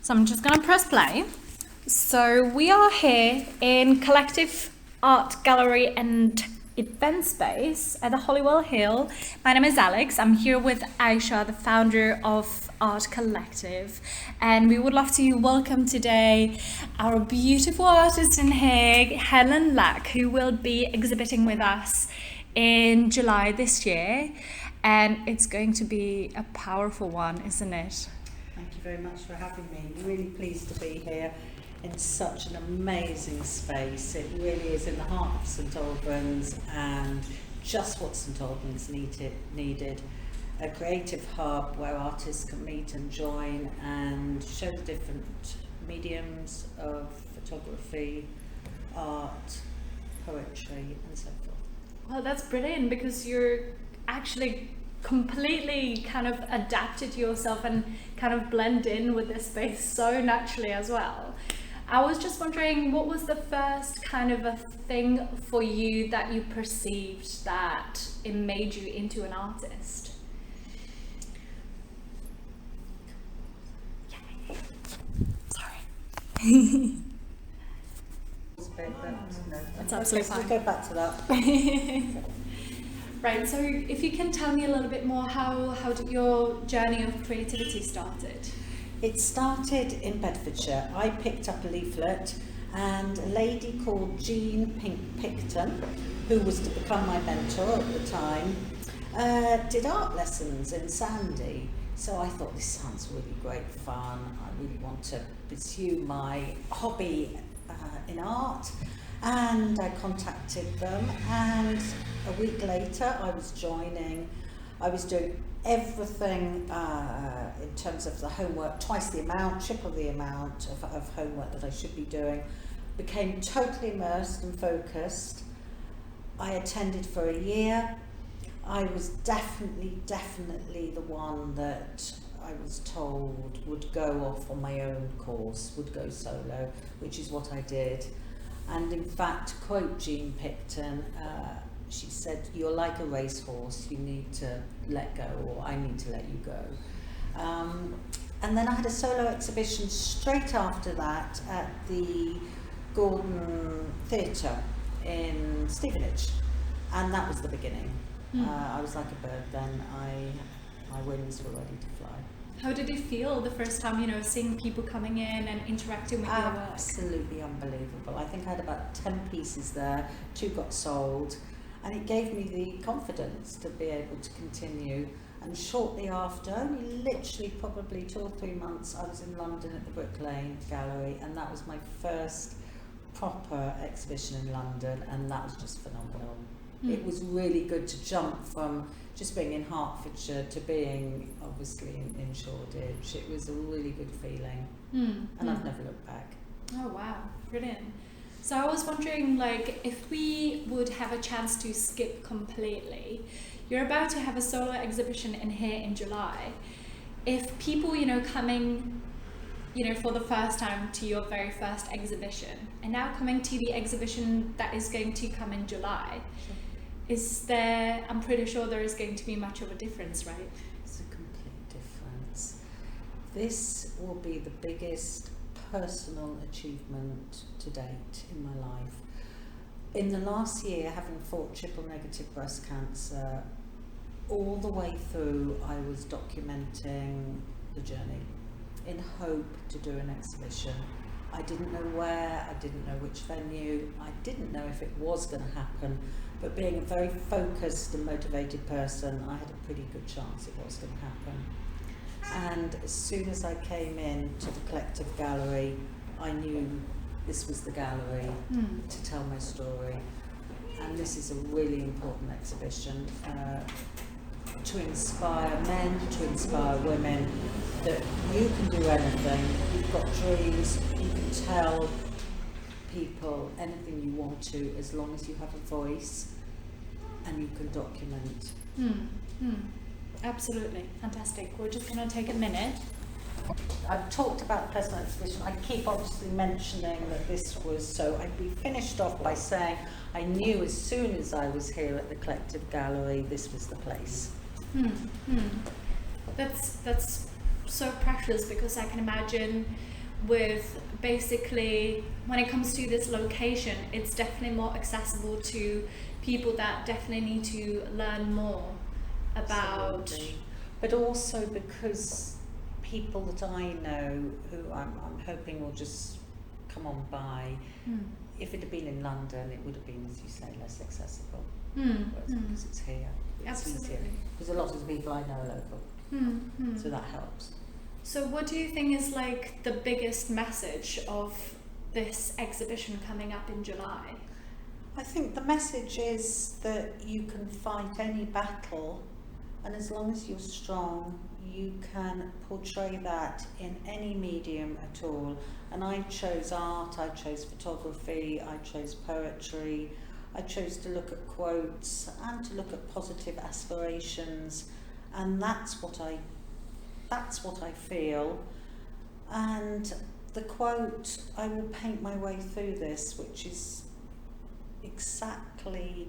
So I'm just gonna press play. So we are here in Collective Art Gallery and Event Space at the Holywell Hill. My name is Alex. I'm here with Aisha, the founder of Art Collective, and we would love to welcome today our beautiful artist in here, Helen, who will be exhibiting with us in July this year, and it's going to be a powerful one, isn't it? Thank you very much for having me. Really pleased to be here in such an amazing space. It really is in the heart of St Albans, and just what St Albans needed. A creative hub where artists can meet and join and show the different mediums of photography, art, poetry and so forth. Well, that's brilliant, because you're actually completely kind of adapted yourself and kind of blend in with this space so naturally as well. I was just wondering, what was the first kind of a thing for you that you perceived that it made you into an artist? Sorry. That's absolutely fine. We'll go back to that. Right, so if you can tell me a little bit more, how did your journey of creativity started? It started in Bedfordshire. I picked up a leaflet, and a lady called Jean Picton, who was to become my mentor at the time, did art lessons in Sandy. So I thought, this sounds really great fun. I really want to pursue my hobby in art. And I contacted them, and a week later I was doing everything in terms of the homework, twice the amount, triple the amount of homework that I should be doing. Became totally immersed and focused. I attended for a year. I was definitely the one that I was told would go off on my own course, would go solo, which is what I did. And in fact, to quote Jean Picton, she said, "You're like a racehorse, you need to let go, or I need to let you go." And then I had a solo exhibition straight after that at the Gordon Theatre in Stevenage, and that was the beginning. I was like a bird then. My wings were ready to fly. How did it feel the first time, seeing people coming in and interacting with your work? Absolutely unbelievable. I think I had about 10 pieces there, 2 got sold, and it gave me the confidence to be able to continue. And shortly after, only literally probably 2 or 3 months, I was in London at the Brick Lane Gallery, and that was my first proper exhibition in London, and that was just phenomenal. It was really good to jump from just being in Hertfordshire to being obviously in Shoreditch. It was a really good feeling, and I've never looked back. Oh wow, brilliant. So I was wondering, if we would have a chance to skip completely, you're about to have a solo exhibition in here in July. If people, coming, for the first time to your very first exhibition, and now coming to the exhibition that is going to come in July, I'm pretty sure there is going to be much of a difference, right? It's a complete difference. This will be the biggest personal achievement to date in my life. In the last year, having fought triple-negative breast cancer, all the way through I was documenting the journey in hope to do an exhibition. I didn't know where, I didn't know which venue, I didn't know if it was going to happen, but being a very focused and motivated person, I had a pretty good chance it was going to happen. And as soon as I came in to the Collective Gallery, I knew this was the gallery to tell my story. And this is a really important exhibition to inspire men, to inspire women, that you can do anything, you've got dreams, you can tell people anything you want to, as long as you have a voice and you can document. Absolutely, fantastic. We're just going to take a minute. I've talked about the personal exhibition. I keep obviously mentioning that this was, so we finished off by saying I knew as soon as I was here at the Collective Gallery this was the place. That's so precious, because I can imagine with basically when it comes to this location, it's definitely more accessible to people that definitely need to learn more about. Absolutely. But also because people that I know who I'm hoping will just come on by, if it had been in London, it would have been, as you say, less accessible. Whereas because it's here, it's easier. Absolutely. Because a lot of the people I know are local, so that helps. So what do you think is like the biggest message of this exhibition coming up in July? I think the message is that you can fight any battle, and as long as you're strong, you can portray that in any medium at all. And I chose art, I chose photography, I chose poetry, I chose to look at quotes and to look at positive aspirations, and that's what I feel. And the quote, I will paint my way through this, which is exactly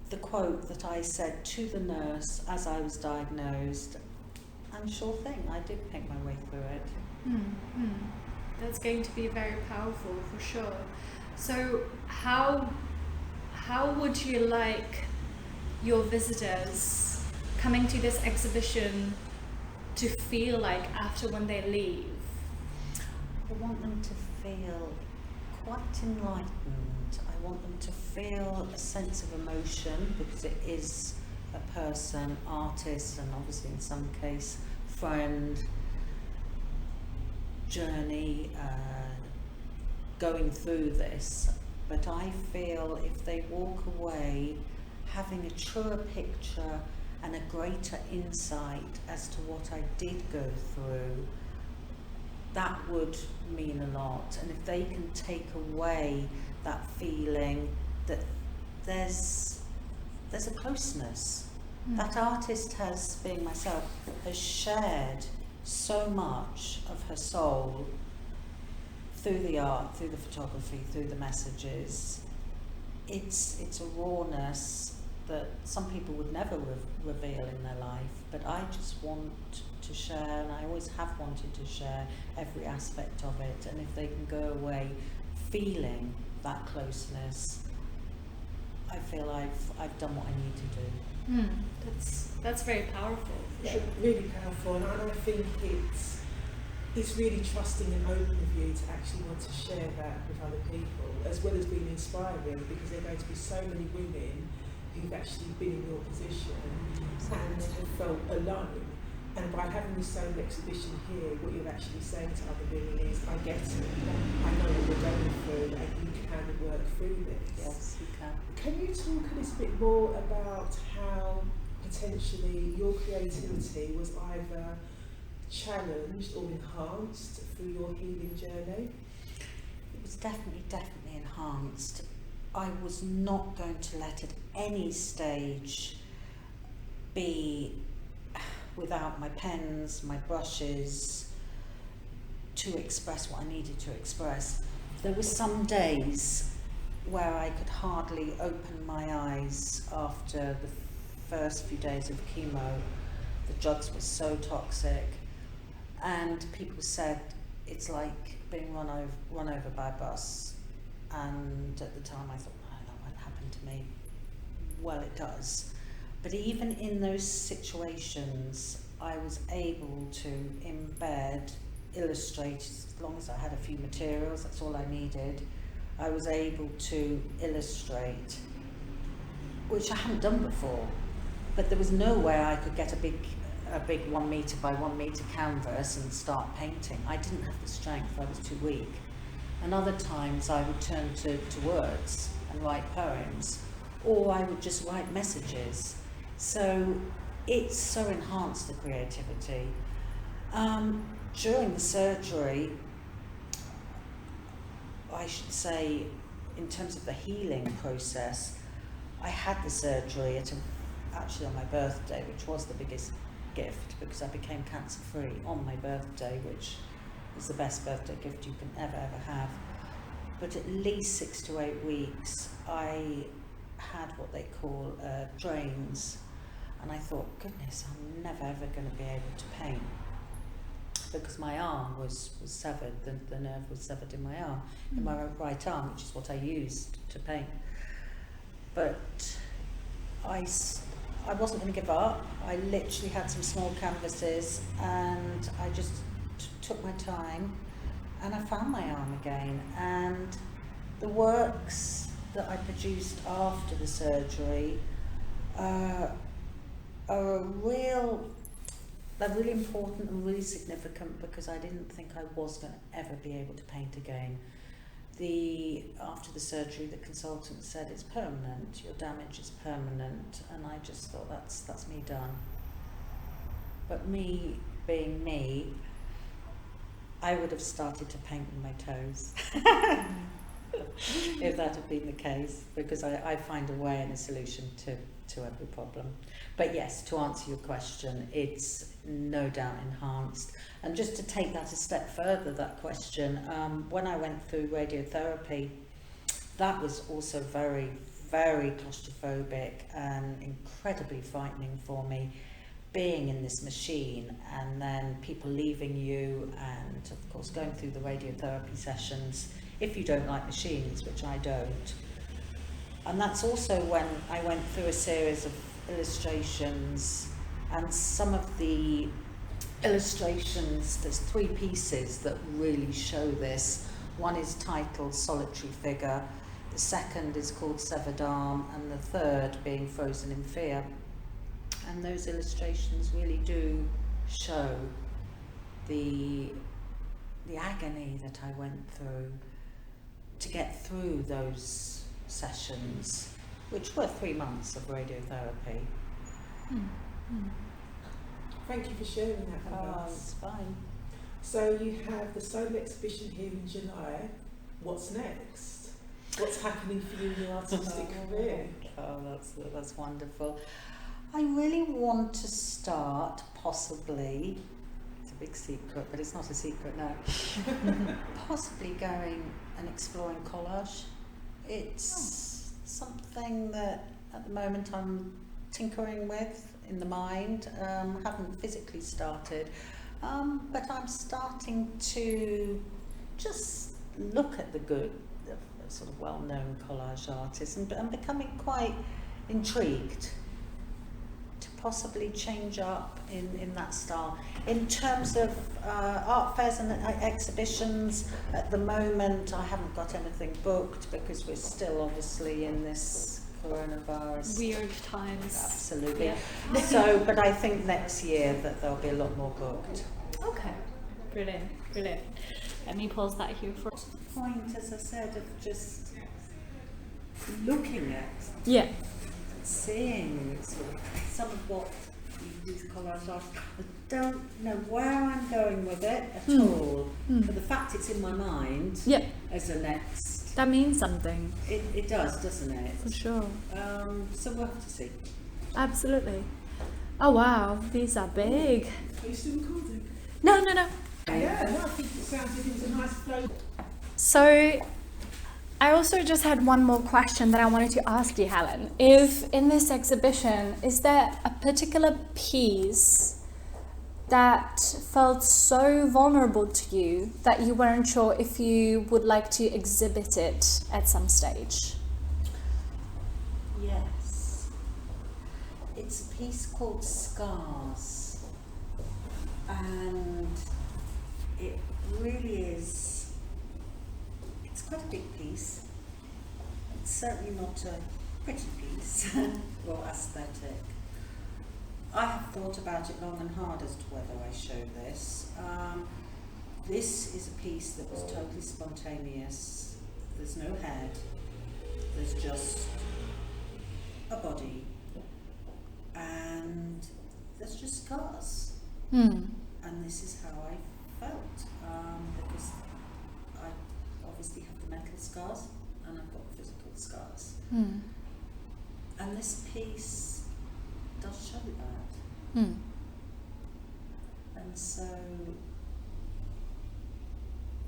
the quote that I said to the nurse as I was diagnosed, and sure thing, I did paint my way through it. That's going to be very powerful for sure. So how would you like your visitors coming to this exhibition to feel like after when they leave? I want them to feel quite enlightened. I want them to feel a sense of emotion, because it is a person, artist, and obviously in some case friend, journey, going through this. But I feel if they walk away having a truer picture and a greater insight as to what I did go through, that would mean a lot. And if they can take away that feeling that there's a closeness. That artist has, being myself, has shared so much of her soul through the art, through the photography, through the messages. It's a rawness that some people would never reveal in their life, but I just want to share, and I always have wanted to share every aspect of it. And if they can go away feeling that closeness, I feel I've done what I need to do. That's very powerful. Yeah, really powerful, and I think it's really trusting and open of you to actually want to share that with other people, as well as being inspiring, because there are going to be so many women who've actually been in your position and have felt alone. And by having this same exhibition here, what you're actually saying to other women is, I get it, I know what you're going through, and you can work through this. Yes, you can. Can you talk a little bit more about how potentially your creativity was either challenged or enhanced through your healing journey? It was definitely enhanced. I was not going to let at any stage be without my pens, my brushes, to express what I needed to express. There were some days where I could hardly open my eyes after the first few days of chemo. The drugs were so toxic, and people said it's like being run over by a bus. And at the time I thought, no, that won't happen to me. Well, it does. But even in those situations, I was able to embed, illustrate, as long as I had a few materials, that's all I needed. I was able to illustrate, which I hadn't done before. But there was no way I could get a big 1 metre by 1 metre canvas and start painting. I didn't have the strength, I was too weak. And other times I would turn to words and write poems, or I would just write messages. So it's so enhanced the creativity. During the surgery, I should say, in terms of the healing process, I had the surgery actually on my birthday, which was the biggest gift, because I became cancer-free on my birthday, which is the best birthday gift you can ever have. But at least 6 to 8 weeks, I had what they call drains, And I thought, goodness, I'm never ever going to be able to paint, because my arm was severed, the nerve was severed in my arm, in my right arm, which is what I used to paint. But I wasn't going to give up. I literally had some small canvases, and I just took my time, and I found my arm again. And the works that I produced after the surgery are they're really important and really significant, because I didn't think I was going to ever be able to paint again. After the surgery, the consultant said, it's permanent, your damage is permanent, and I just thought, that's me done. But me being me, I would have started to paint with my toes if that had been the case, because I find a way and a solution to every problem. But yes, to answer your question, it's no doubt enhanced. And just to take that a step further, that question, when I went through radiotherapy, that was also very, very claustrophobic and incredibly frightening for me, being in this machine and then people leaving you, and of course going through the radiotherapy sessions if you don't like machines, which I don't. And that's also when I went through a series of illustrations, and some of the illustrations, there's 3 pieces that really show this. One is titled Solitary Figure, the second is called Severed Arm, and the third being Frozen in Fear. And those illustrations really do show the agony that I went through to get through those sessions, which were 3 months of radiotherapy. Thank you for sharing that with us. It's fine. So you have the solo exhibition here in July. What's next? What's happening for you in your artistic career? Oh, that's wonderful. I really want to start, possibly, it's a big secret, but it's not a secret now, possibly going and exploring collage. It's something that at the moment I'm tinkering with in the mind. Haven't physically started, but I'm starting to just look at the good of sort of well-known collage artists, and I'm becoming quite intrigued to possibly change up in that style. In terms of art fairs and exhibitions, at the moment I haven't got anything booked, because we're still obviously in this coronavirus. Weird times. Absolutely. Yeah. So, but I think next year that there'll be a lot more booked. Okay. Brilliant. Let me pause that here for. The point, as I said, of just looking at, Yeah. seeing sort of some of what these collage artists, I don't know where I'm going with it at all, but the fact it's in my mind Yeah. as a next, That means something. it does, doesn't it? For sure. So we'll have to see. Absolutely. Oh wow, these are big. Are you still recording? No. Yeah, no, I think it sounds like it was a nice flow. So, I also just had one more question that I wanted to ask you, Helen. If in this exhibition, is there a particular piece that felt so vulnerable to you that you weren't sure if you would like to exhibit it at some stage? Yes. It's a piece called Scars, and it really is, it's quite a big piece. It's certainly not a pretty piece or aesthetic. I have thought about it long and hard as to whether I show this. This is a piece that was totally spontaneous. There's no head, there's just a body, and there's just scars. And this is how I felt, because I obviously have the mental scars and I've got physical scars. And this piece does show that. And so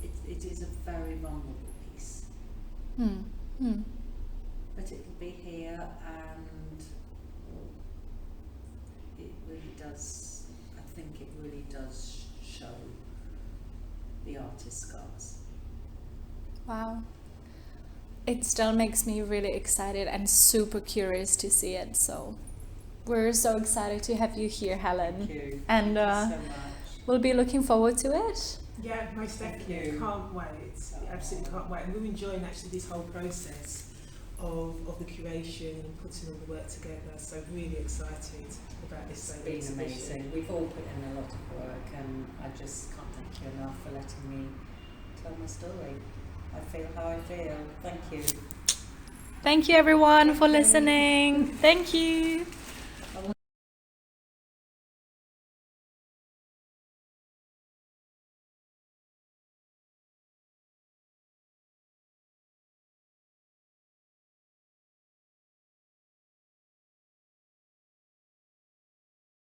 it is a very vulnerable piece. But it'll be here, and does, I think it really does show the artist's scars. Wow. It still makes me really excited and super curious to see it. So we're so excited to have you here, Helen. Thank you. And Thank you so much. we'll be looking forward to it. Yeah, most Thank definitely. you. Can't wait. Absolutely can't wait. And we're enjoying actually this whole process of the curation and putting all the work together. So really excited about this It's solo been exhibition. amazing. We've all put in a lot of work, and I just can't thank you enough for letting me tell my story. I feel how I feel. Thank you. Thank you everyone for listening. Thank you.